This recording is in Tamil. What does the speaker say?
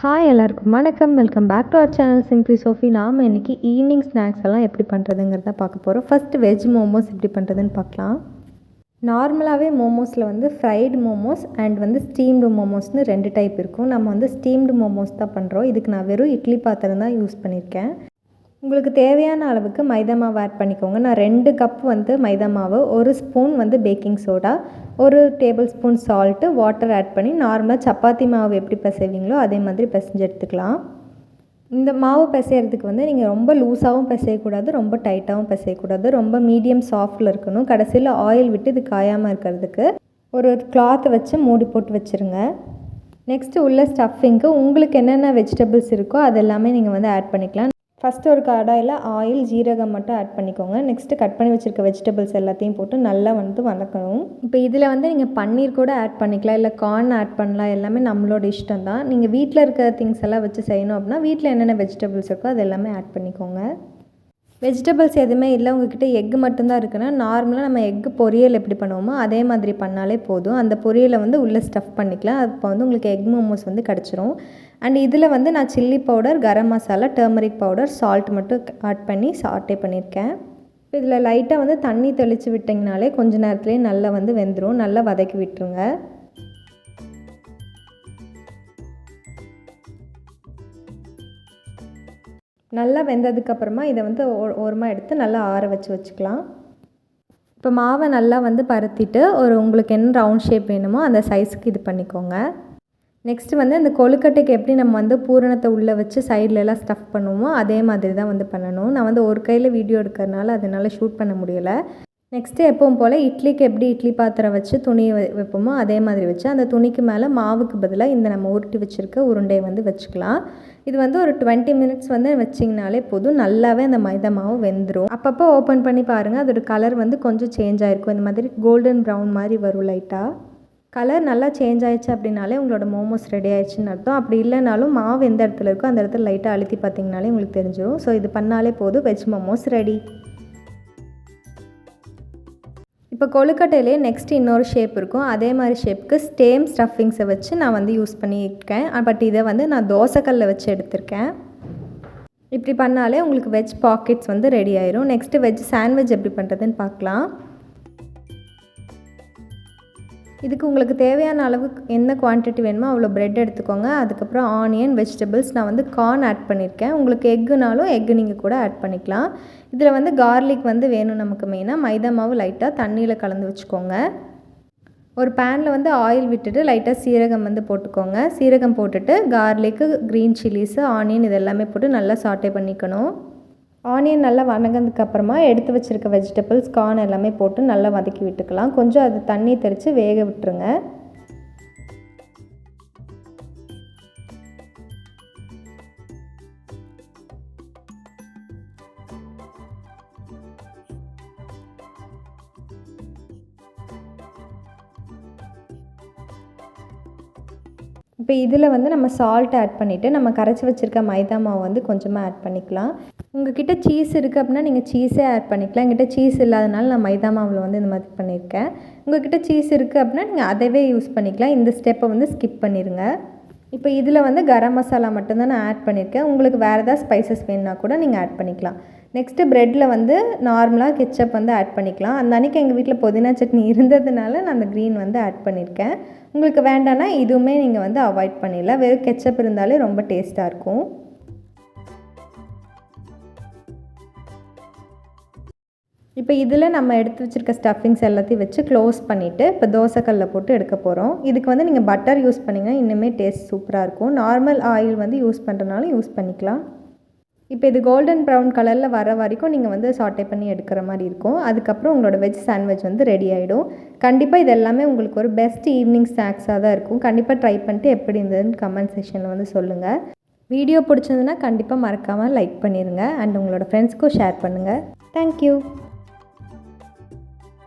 ஹாய் எல்லாருக்கும் வணக்கம். Welcome back to our channel simply Sophie. நாம் இன்றைக்கி ஈவினிங் ஸ்நாக்ஸ் எல்லாம் எப்படி பண்ணுறதுங்கிறத பார்க்க போகிறோம். ஃபஸ்ட்டு வெஜ் மோமோஸ் எப்படி பண்ணுறதுன்னு பார்க்கலாம். நார்மலாகவே மோமோஸில் வந்து ஃப்ரைடு மோமோஸ் அண்ட் ஸ்டீம்டு மோமோஸ்னு 2 டைப் இருக்கும். நம்ம ஸ்டீம்டு மோமோஸ் தான் பண்ணுறோம். இதுக்கு நான் வெறும் இட்லி பாத்திரம் தான் யூஸ் பண்ணியிருக்கேன். உங்களுக்கு தேவையான அளவுக்கு மைதா மாவு ஆட் பண்ணிக்கோங்க. நான் 2 கப் மைதா மாவு, 1 spoon baking soda, 1 table spoon salt, water add பண்ணி நார்மலாக சப்பாத்தி மாவு எப்படி பிசைவீங்களோ அதே மாதிரி பிசைஞ்சு எடுத்துக்கலாம். இந்த மாவு பிசைகிறதுக்கு நீங்கள் ரொம்ப லூஸாகவும் பிசையக்கூடாது, ரொம்ப டைட்டாகவும் பிசையக்கூடாது. ரொம்ப மீடியம் சாஃப்டில் இருக்கணும். கடைசியில் ஆயில் விட்டு இது காயாமல் இருக்கிறதுக்கு ஒரு கிளாத்தை வச்சு மூடி போட்டு வச்சுருங்க. நெக்ஸ்ட்டு உள்ள ஸ்டஃபிங்க்கு உங்களுக்கு என்னென்ன வெஜிடபிள்ஸ் இருக்கோ அது எல்லாமே நீங்கள் ஆட் பண்ணிக்கலாம். ஃபஸ்ட்டு ஒரு கடாயில் ஆயில், ஜீரகம் மட்டும் ஆட் பண்ணிக்கோங்க. நெக்ஸ்ட்டு கட் பண்ணி வச்சுருக்க வெஜிடபிள்ஸ் எல்லாத்தையும் போட்டு நல்லா வதக்கணும். இப்போ இதில் நீங்கள் பன்னீர் கூட ஆட் பண்ணிக்கலாம், இல்லை கார்ன் ஆட் பண்ணலாம். எல்லாமே நம்மளோட இஷ்டம் தான். நீங்கள் வீட்டில் இருக்கிற திங்ஸ் எல்லாம் வச்சு செய்யணும் அப்படின்னா வீட்டில் என்னென்ன வெஜிடபிள்ஸ் இருக்கோ அது எல்லாமே ஆட் பண்ணிக்கோங்க. வெஜிடபிள்ஸ் எதுவுமே இல்லை, உங்கள்கிட்ட எக்கு மட்டும்தான் இருக்குன்னா நார்மலாக நம்ம எக்கு பொரியல் எப்படி பண்ணுவோமோ அதே மாதிரி பண்ணாலே போதும். அந்த பொரியலை உள்ளே ஸ்டஃப் பண்ணிக்கலாம். அப்போ உங்களுக்கு எக் மோமோஸ் கிடச்சிரும். அண்ட் இதில் நான் chilli powder, garam masala, turmeric powder, salt மட்டும் ஆட் பண்ணி சாட்டே பண்ணியிருக்கேன். இதில் லைட்டாக தண்ணி தெளித்து விட்டிங்கனாலே கொஞ்சம் நேரத்துலேயே நல்லா வெந்துடும். நல்லா வதக்கி விட்டுருங்க. நல்லா வெந்ததுக்கப்புறமா இதை ஓரமாக எடுத்து நல்லா ஆற வச்சுக்கலாம். இப்போ மாவை நல்லா பருத்திட்டு உங்களுக்கு என்ன ரவுண்ட் ஷேப் வேணுமோ அந்த சைஸுக்கு இது பண்ணிக்கோங்க. நெக்ஸ்ட்டு இந்த கொழுக்கட்டைக்கு எப்படி நம்ம பூரணத்தை உள்ளே வச்சு சைட்லலாம் ஸ்டஃப் பண்ணுவோமோ அதே மாதிரி தான் பண்ணணும். நான் ஒரு கையில் வீடியோ எடுக்கிறதுனால அதனால் ஷூட் பண்ண முடியலை. நெக்ஸ்ட்டு எப்பவும் போல் இட்லிக்கு எப்படி இட்லி பாத்திரம் வச்சு துணியை வைப்போமோ அதே மாதிரி வச்சு அந்த துணிக்கு மேலே மாவுக்கு பதிலாக இந்த நம்ம உருட்டி வச்சுருக்க உருண்டையை வச்சுக்கலாம். இது ஒரு 20 மினிட்ஸ் வச்சிங்கனாலே போதும். நல்லாவே அந்த மைதா மாவு வெந்துடும். அப்பப்போ ஓப்பன் பண்ணி பாருங்கள், அதோட கலர் கொஞ்சம் சேஞ்ச் ஆகிருக்கும். இந்த மாதிரி கோல்டன் ப்ரௌன் மாதிரி வரும். லைட்டாக கலர் நல்லா சேஞ்ச் ஆயிடுச்சு அப்படின்னாலே உங்களோட மோமோஸ் ரெடி ஆயிடுச்சுன்னு அர்த்தம். அப்படி இல்லைனாலும் மாவு எந்த இடத்துல இருக்கோ அந்த இடத்துல லைட்டாக அழுத்தி பார்த்திங்கனாலே உங்களுக்கு தெரிஞ்சிடும். ஸோ இது பண்ணாலே போதும், வெஜ் மோமோஸ் ரெடி. இப்போ கொழுக்கட்டையிலே நெக்ஸ்ட் இன்னொரு ஷேப் இருக்கும். அதே மாதிரி ஷேப்புக்கு ஸ்டேம் ஸ்டஃபிங்ஸை வச்சு நான் யூஸ் பண்ணியிருக்கேன். பட் இதை நான் தோசைக்கல்ல வச்சு எடுத்திருக்கேன். இப்படி பண்ணாலே உங்களுக்கு வெஜ் பாக்கெட்ஸ் ரெடி ஆயிரும். நெக்ஸ்ட்டு வெஜ் சாண்ட்விச் எப்படி பண்ணுறதுன்னு பார்க்கலாம். இதுக்கு உங்களுக்கு தேவையான அளவுக்கு என்ன குவான்டிட்டி வேணுமோ அவ்வளோ ப்ரெட் எடுத்துக்கோங்க. அதுக்கப்புறம் ஆனியன், வெஜிடபிள்ஸ், நான் கார்ன் ஆட் பண்ணியிருக்கேன். உங்களுக்கு எக்குனாலும் எக்கு நீங்கள் கூட ஆட் பண்ணிக்கலாம். இதில் கார்லிக் வேணும் நமக்கு. மெயினாக மைதா மாவு லைட்டாக தண்ணியில் கலந்து வச்சுக்கோங்க. ஒரு பேனில் ஆயில் விட்டுட்டு லைட்டாக சீரகம் போட்டுக்கோங்க. சீரகம் போட்டுட்டு கார்லிக்கு, க்ரீன் சில்லிஸு, ஆனியன் இது எல்லாமே போட்டு நல்லா சாட்டே பண்ணிக்கணும். ஆனியன் நல்லா வதங்கினதுக்கப்புறமா எடுத்து வச்சுருக்க வெஜிடபிள்ஸ், கார்ன் எல்லாமே போட்டு நல்லா வதக்கி விட்டுக்கலாம். கொஞ்சம் அது தண்ணி தெளித்து வேக விட்டுருங்க. இப்போ இதில் நம்ம சால்ட் ஆட் பண்ணிவிட்டு நம்ம கரைச்சி வச்சுருக்க மைதா மாவு கொஞ்சமாக ஆட் பண்ணிக்கலாம். உங்கள்கிட்ட சீஸ் இருக்குது அப்படின்னா நீங்கள் சீஸே ஆட் பண்ணிக்கலாம். என்கிட்ட சீஸ் இல்லாதனால நான் மைதா மாவில் இந்த மாதிரி பண்ணியிருக்கேன். உங்கள்கிட்ட சீஸ் இருக்குது அப்படின்னா நீங்கள் அதவே யூஸ் பண்ணிக்கலாம். இந்த ஸ்டெப்பை ஸ்கிப் பண்ணிடுங்க. இப்போ இதில் கரம் மசாலா மட்டும்தான் நான் ஆட் பண்ணியிருக்கேன். உங்களுக்கு வேறு ஏதாவது ஸ்பைசஸ் வேணுன்னா கூட நீங்கள் ஆட் பண்ணிக்கலாம். நெக்ஸ்ட்டு ப்ரெட்டில் நார்மலாக கெச்சப் ஆட் பண்ணிக்கலாம். அந்த அன்றைக்கி எங்கள் வீட்டில் புதினா சட்னி இருந்ததுனால நான் அந்த க்ரீன் ஆட் பண்ணியிருக்கேன். உங்களுக்கு வேண்டான்னா இதுவுமே நீங்கள் அவாய்ட் பண்ணிடலாம். வெறும் கெச்சப் இருந்தாலே ரொம்ப டேஸ்ட்டாக இருக்கும். இப்போ இதில் நம்ம எடுத்து வச்சுருக்க ஸ்டஃபிங்ஸ் எல்லாத்தையும் வச்சு க்ளோஸ் பண்ணிவிட்டு இப்போ தோசைக்கல்ல போட்டு எடுக்க போகிறோம். இதுக்கு நீங்கள் பட்டர் யூஸ் பண்ணிங்கன்னா இன்னுமே டேஸ்ட் சூப்பராக இருக்கும். நார்மல் ஆயில் யூஸ் பண்ணுறனாலும் யூஸ் பண்ணிக்கலாம். இப்போ இது கோல்டன் ப்ரௌன் கலரில் வர வரைக்கும் நீங்கள் சாட்டே பண்ணி எடுக்கிற மாதிரி இருக்கும். அதுக்கப்புறம் உங்களோட வெஜ் சாண்ட்விச் ரெடி ஆகிடும். கண்டிப்பாக இது எல்லாமே உங்களுக்கு ஒரு பெஸ்ட் ஈவினிங் ஸ்நாக்ஸாக தான் இருக்கும். கண்டிப்பாக ட்ரை பண்ணிட்டு எப்படி இருந்ததுன்னு கமெண்ட் செக்ஷனில் சொல்லுங்கள். வீடியோ பிடிச்சதுன்னா கண்டிப்பாக மறக்காமல் லைக் பண்ணிடுங்க. அண்ட் உங்களோட ஃப்ரெண்ட்ஸ்க்கும் ஷேர் பண்ணுங்கள். தேங்க்யூ.